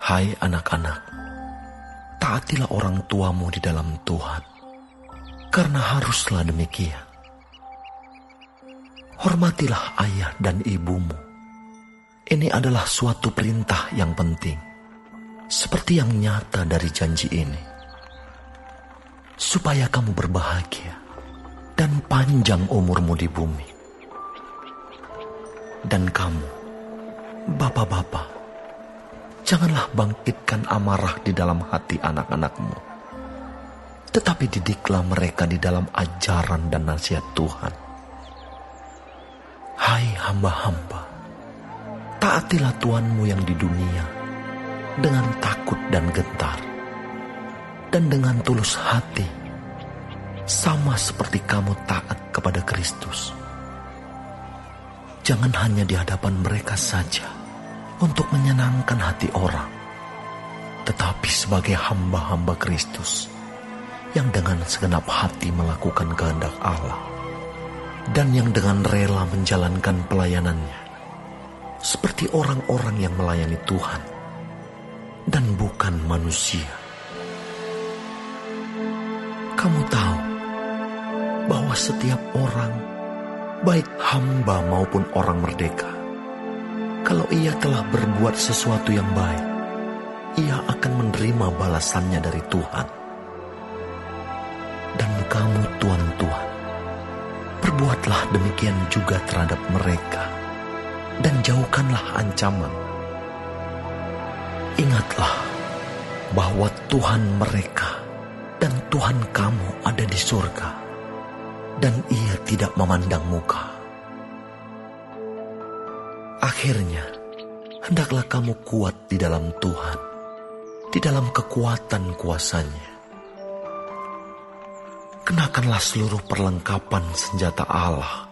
Hai anak-anak, taatilah orang tuamu di dalam Tuhan, karena haruslah demikian. Hormatilah ayah dan ibumu. Ini adalah suatu perintah yang penting, seperti yang nyata dari janji ini, supaya kamu berbahagia dan panjang umurmu di bumi. Dan kamu, bapak-bapak, janganlah bangkitkan amarah di dalam hati anak-anakmu, tetapi didiklah mereka di dalam ajaran dan nasihat Tuhan. Hai hamba-hamba, taatilah Tuhanmu yang di dunia dengan takut dan gentar, dan dengan tulus hati, sama seperti kamu taat kepada Kristus. Jangan hanya di hadapan mereka saja untuk menyenangkan hati orang, tetapi sebagai hamba-hamba Kristus yang dengan segenap hati melakukan kehendak Allah dan yang dengan rela menjalankan pelayanannya seperti orang-orang yang melayani Tuhan dan bukan manusia. Kamu tahu bahwa setiap orang, baik hamba maupun orang merdeka, kalau ia telah berbuat sesuatu yang baik, ia akan menerima balasannya dari Tuhan. Dan kamu tuan-tuan, perbuatlah demikian juga terhadap mereka, dan jauhkanlah ancaman. Ingatlah bahwa Tuhan mereka dan Tuhan kamu ada di surga, dan ia tidak memandang muka. Akhirnya, hendaklah kamu kuat di dalam Tuhan, di dalam kekuatan kuasa-Nya. Kenakanlah seluruh perlengkapan senjata Allah,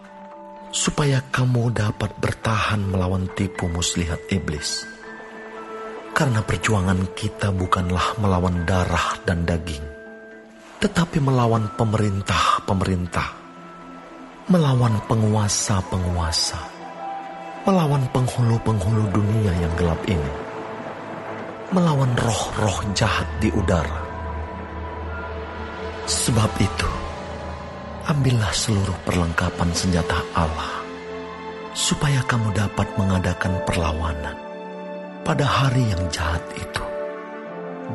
supaya kamu dapat bertahan melawan tipu muslihat iblis. Karena perjuangan kita bukanlah melawan darah dan daging, tetapi melawan pemerintah-pemerintah, melawan penguasa-penguasa, melawan penghulu-penghulu dunia yang gelap ini, melawan roh-roh jahat di udara. Sebab itu, ambillah seluruh perlengkapan senjata Allah, supaya kamu dapat mengadakan perlawanan pada hari yang jahat itu,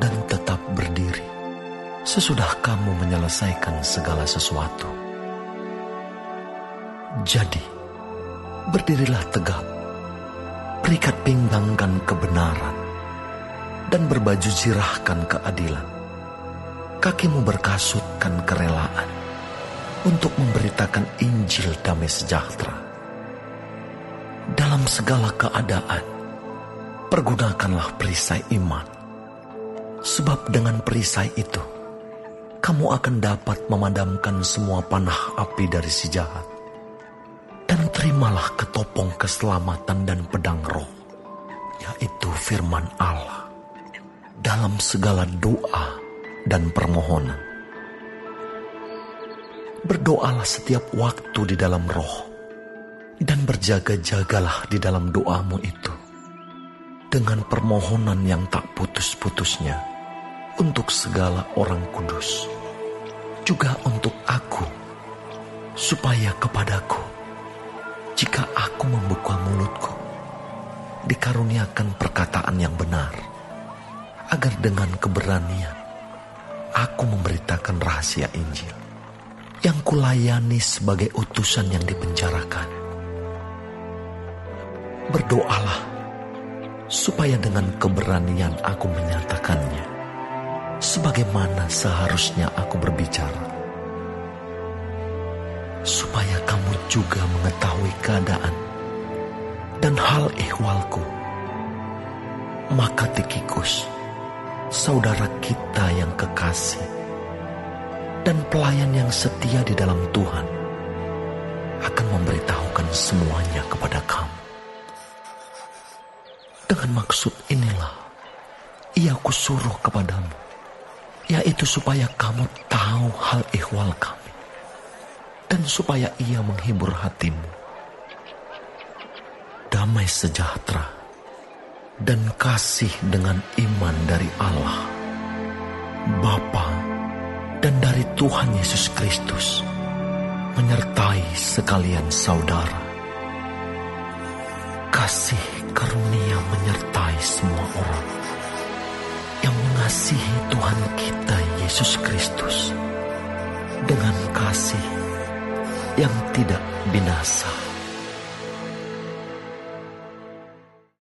dan tetap berdiri sesudah kamu menyelesaikan segala sesuatu. Jadi, berdirilah tegap, berikat pinggangkan kebenaran, dan berbaju zirahkan keadilan. Kakimu berkasutkan kerelaan untuk memberitakan Injil damai sejahtera. Dalam segala keadaan, pergunakanlah perisai iman, sebab dengan perisai itu, kamu akan dapat memadamkan semua panah api dari si jahat. Dan terimalah ketopong keselamatan dan pedang roh, yaitu firman Allah, dalam segala doa dan permohonan. Berdoalah setiap waktu di dalam roh, dan berjaga-jagalah di dalam doamu itu, dengan permohonan yang tak putus-putusnya, untuk segala orang kudus, juga untuk aku, supaya kepadaku, jika aku membuka mulutku, dikaruniakan perkataan yang benar, agar dengan keberanian aku memberitakan rahasia Injil yang kulayani sebagai utusan yang dipenjarakan. Berdoalah supaya dengan keberanian aku menyatakannya, sebagaimana seharusnya aku berbicara, supaya kamu juga mengetahui keadaan dan hal ihwalku. Maka Tikhikus, saudara kita yang kekasih dan pelayan yang setia di dalam Tuhan, akan memberitahukan semuanya kepada kamu. Dengan maksud inilah ia kusuruh kepadamu, yaitu supaya kamu tahu hal ihwal kami, dan supaya ia menghibur hatimu. Damai sejahtera dan kasih dengan iman dari Allah, Bapa, dan dari Tuhan Yesus Kristus, menyertai sekalian saudara. Kasih karunia menyertai semua orang yang mengasihi Tuhan kita Yesus Kristus dengan kasih yang tidak binasa.